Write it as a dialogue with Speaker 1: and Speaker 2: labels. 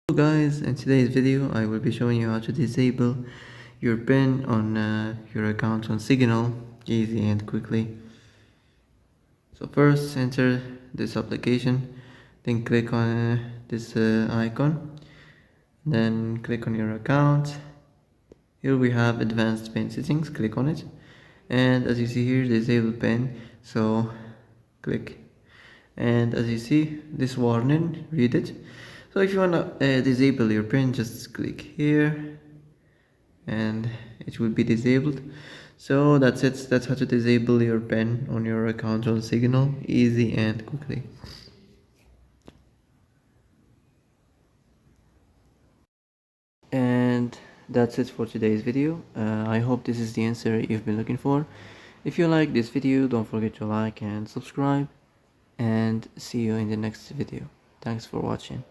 Speaker 1: Hello guys, in today's video I will be showing you how to disable your PIN on your account on Signal easy and quickly. So first enter this application, then click on this icon, then click on your account. Here we have advanced PIN settings, click on it, and as you see here disable PIN, so click, and as you see this warning, read it. So if you want to disable your PIN, just click here and it will be disabled. So that's it, that's how to disable your PIN on your account on Signal, easy and quickly. And that's it for today's video. I hope this is the answer you've been looking for. If you like this video, don't forget to like and subscribe, and see you in the next video. Thanks for watching.